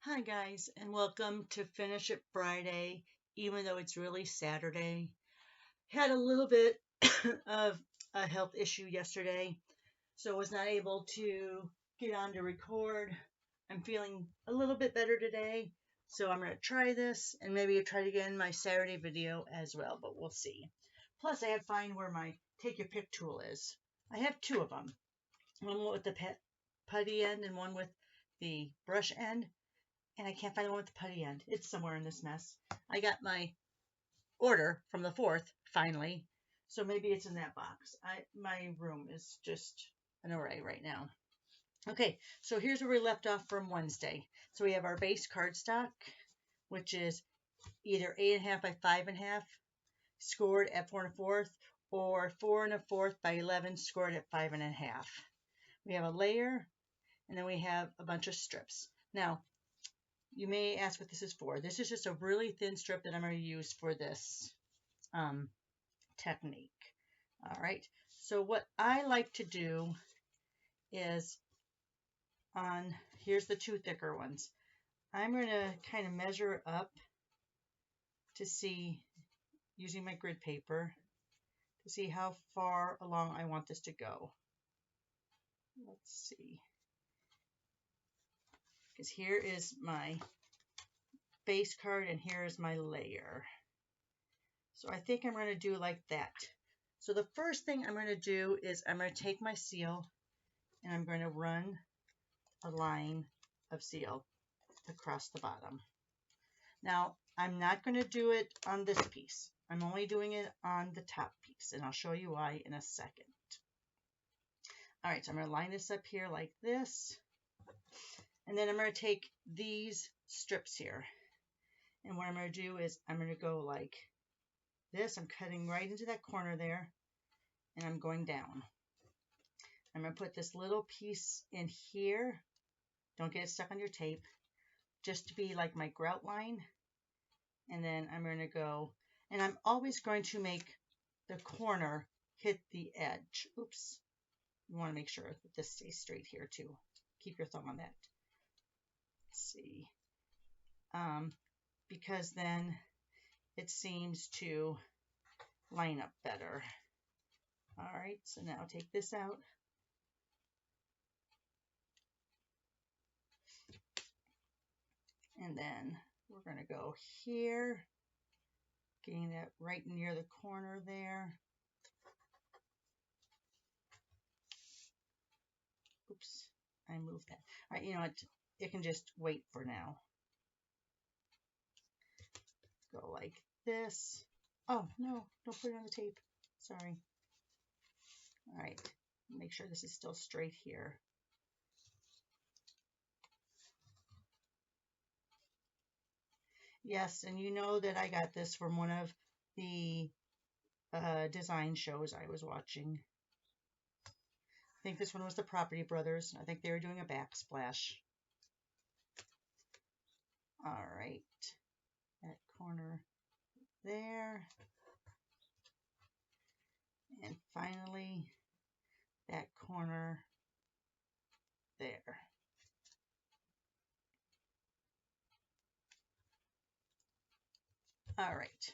Hi guys, and welcome to Finish It Friday, even though it's really Saturday. Had a little bit of a health issue yesterday, so was not able to get on to record. I'm feeling a little bit better today, so I'm going to try this and maybe try to get in my Saturday video as well, but we'll see. Plus, I had to find where my take your pick tool is. I have two of them, one with the putty end and one with the brush end. And I can't find the one with the putty end. It's somewhere in this mess. I got my order from the 4th, finally. So maybe it's in that box. My room is just an array right now. Okay, so here's where we left off from Wednesday. So we have our base cardstock, which is either 8.5 by 5.5, scored at 4 1/4, or 4 1/4 by 11, scored at 5.5. We have a layer, and then we have a bunch of strips. Now, you may ask what this is for. This is just a really thin strip that I'm going to use for this technique. All right. So what I like to do is here's the two thicker ones. I'm going to kind of measure up to see, using my grid paper, to see how far along I want this to go. Let's see. Because here is my base card and here is my layer. So I think I'm going to do like that. So the first thing I'm going to do is I'm going to take my seal and I'm going to run a line of seal across the bottom. Now, I'm not going to do it on this piece. I'm only doing it on the top piece, and I'll show you why in a second. All right, so I'm going to line this up here like this, and then I'm going to take these strips here, and what I'm going to do is I'm going to go like this. I'm cutting right into that corner there, and I'm going down. I'm going to put this little piece in here. Don't get it stuck on your tape. Just to be like my grout line. And then I'm going to go, and I'm always going to make the corner hit the edge. Oops. You want to make sure that this stays straight here too. Keep your thumb on that. Let's see. Because then it seems to line up better. All right, so now take this out. And then we're going to go here, getting that right near the corner there. Oops, I moved that. All right, you know what? It can just wait for now. Go like this. Oh, no, don't put it on the tape. Sorry. All right, make sure this is still straight here. Yes, and you know that I got this from one of the design shows I was watching. I think this one was the Property Brothers. I think they were doing a backsplash. All right, that corner there. And finally, that corner there. All right,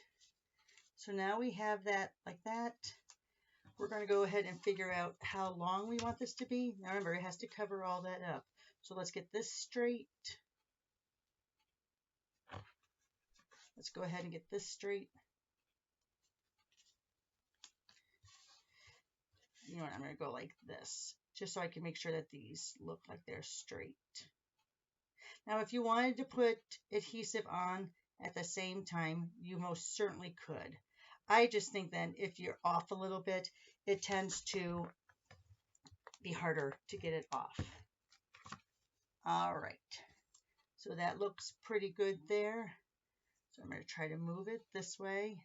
so now we have that like that. We're going to go ahead and figure out how long we want this to be. Now remember, it has to cover all that up. So let's get this straight. Let's go ahead and get this straight. You know what, I'm going to go like this, just so I can make sure that these look like they're straight. Now, if you wanted to put adhesive on at the same time, you most certainly could. I just think then if you're off a little bit, it tends to be harder to get it off. All right, so that looks pretty good there. So I'm going to try to move it this way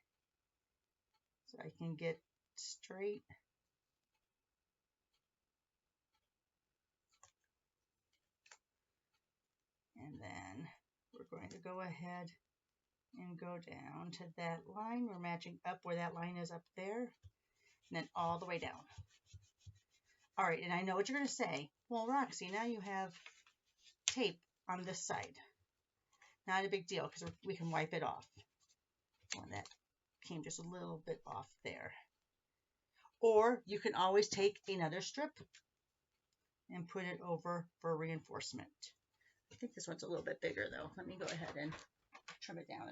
so I can get straight. And then we're going to go ahead and go down to that line. We're matching up where that line is up there, and then all the way down. All right, and I know what you're going to say. Well, Roxy, now you have tape on this side. Not a big deal because we can wipe it off. One that came just a little bit off there. Or you can always take another strip and put it over for reinforcement. I think this one's a little bit bigger though. Let me go ahead and trim it down.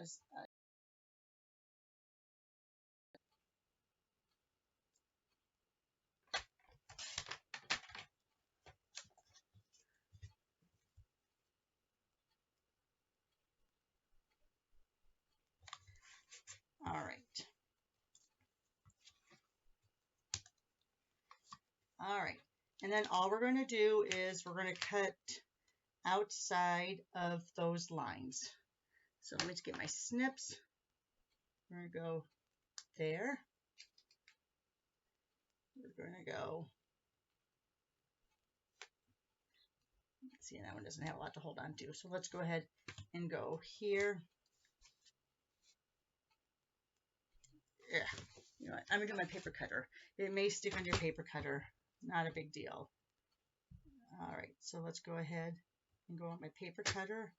All right. All right. And then all we're going to do is we're going to cut outside of those lines. So let me just get my snips. We're going to go there. We're going to go. See, that one doesn't have a lot to hold on to. So let's go ahead and go here. Yeah. You know what? I'm going to do my paper cutter. It may stick on your paper cutter. Not a big deal. All right. So let's go ahead and go on my paper cutter.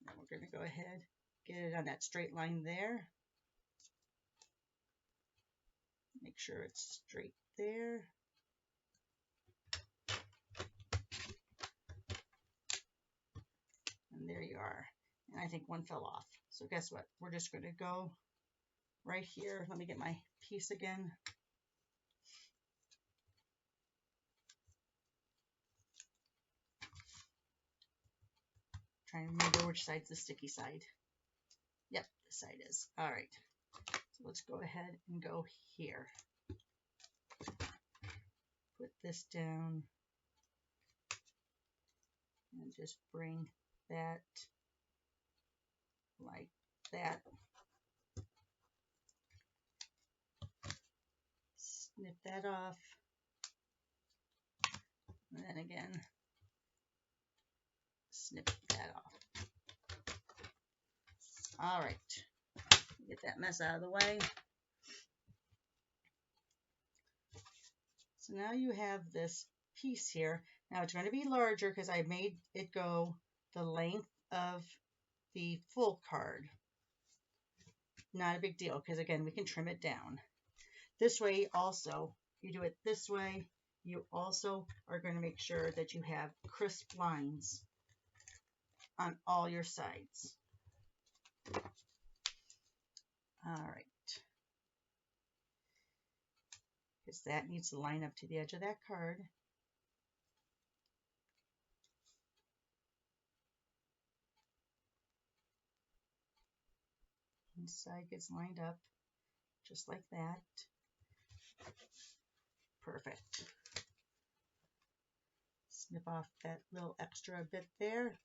And we're going to go ahead, get it on that straight line there. Make sure it's straight there. And there you are. And I think one fell off. So guess what? We're just going to go right here. Let me get my piece again. Trying to remember which side's the sticky side. Yep, this side is. All right. So let's go ahead and go here. Put this down. And just bring that like that. Snip that off. And then again, snip that off. All right. Get that mess out of the way. So now you have this piece here. Now it's going to be larger because I made it go the length of the full card. Not a big deal because again, we can trim it down. This way also, you do it this way, you also are going to make sure that you have crisp lines on all your sides. All right. Because that needs to line up to the edge of that card. Inside gets lined up just like that. Perfect. Snip off that little extra bit there.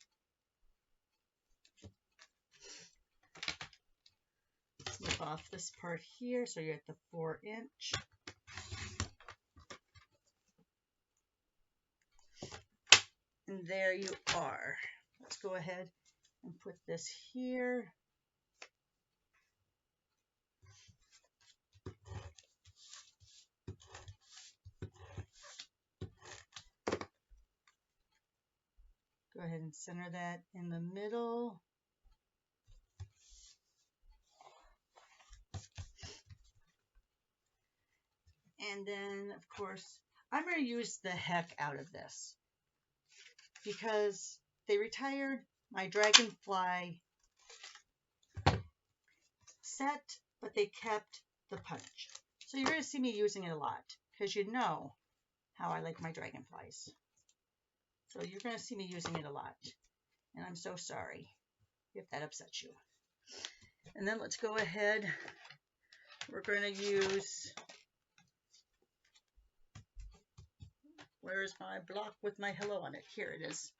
Snip off this part here so you're at the 4-inch. And there you are. Let's go ahead and put this here. Go ahead and center that in the middle. And then, of course, I'm going to use the heck out of this because they retired my Dragonfly set, but they kept the punch. So you're going to see me using it a lot because you know how I like my Dragonflies. So you're going to see me using it a lot. And I'm so sorry if that upsets you. And then let's go ahead. We're going to use, where is my block with my hello on it? Here it is.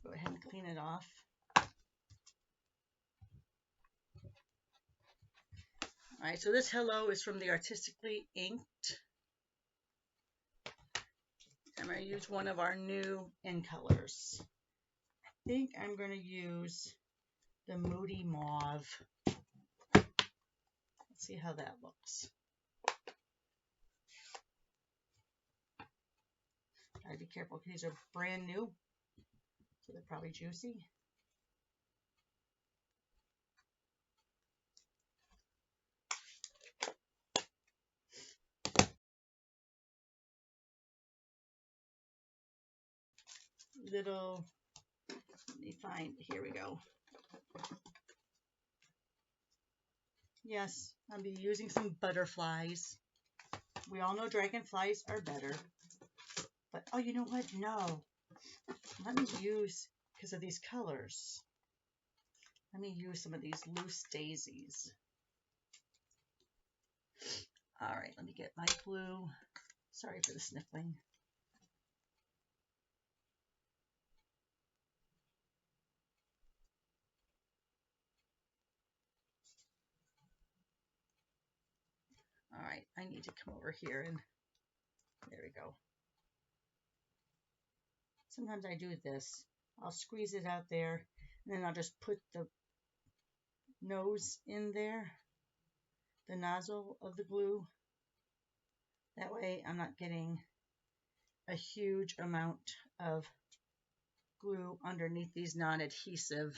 Go ahead and clean it off. All right, so this hello is from the Artistically Inked. I'm going to use one of our new in colors. I think I'm going to use the Moody Mauve. Let's see how that looks. Gotta be careful because these are brand new, so they're probably juicy. Little, let me find, here we go. Yes, I'll be using some butterflies. We all know dragonflies are better. But, oh, you know what? No. Let me use, because of these colors, let me use some of these loose daisies. All right, let me get my glue. Sorry for the sniffling. All right, I need to come over here and there we go. Sometimes I do this. I'll squeeze it out there and then I'll just put the nose in there, the nozzle of the glue. That way I'm not getting a huge amount of glue underneath these non-adhesive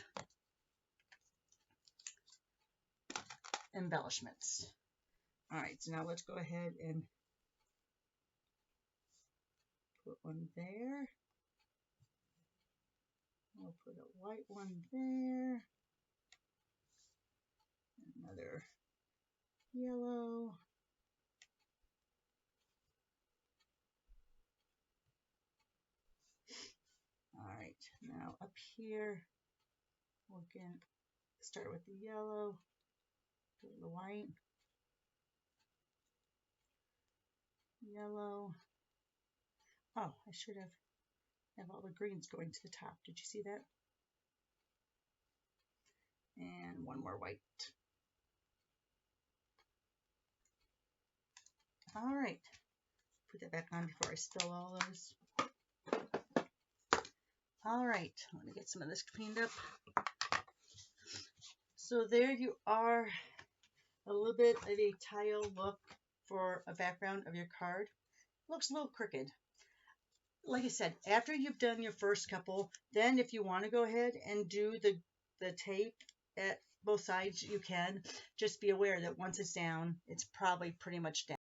embellishments. All right, so now let's go ahead and put one there. We'll put a white one there. Another yellow. All right, now up here, we can start with the yellow, go to the white, yellow. Oh, I should have all the greens going to the top. Did you see that? And one more white. All right, put that back on before I spill all those. All right, let me get some of this cleaned up. So there you are, a little bit of a tile look for a background of your card. Looks a little crooked. Like I said, after you've done your first couple, then if you want to go ahead and do the tape at both sides, you can. Just be aware that once it's down, it's probably pretty much down.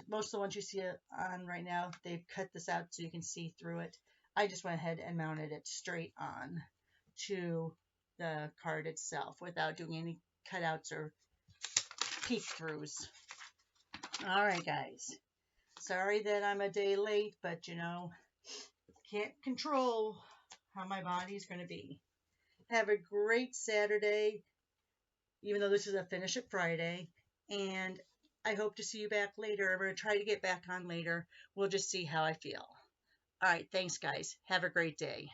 Most of the ones you see on right now, they've cut this out so you can see through it. I just went ahead and mounted it straight on to the card itself without doing any cutouts or peek throughs. All right, guys. Sorry that I'm a day late, but you know, can't control how my body's going to be. Have a great Saturday, even though this is a Finish It Friday, and I hope to see you back later. I'm going to try to get back on later. We'll just see how I feel. All right, thanks, guys. Have a great day.